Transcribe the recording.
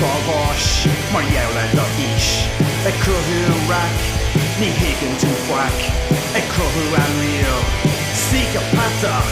Baros, maar jou laat dat is. Ik kan heel raak, niet hikken te whack. Ik kan heel aan real. Zeker patter,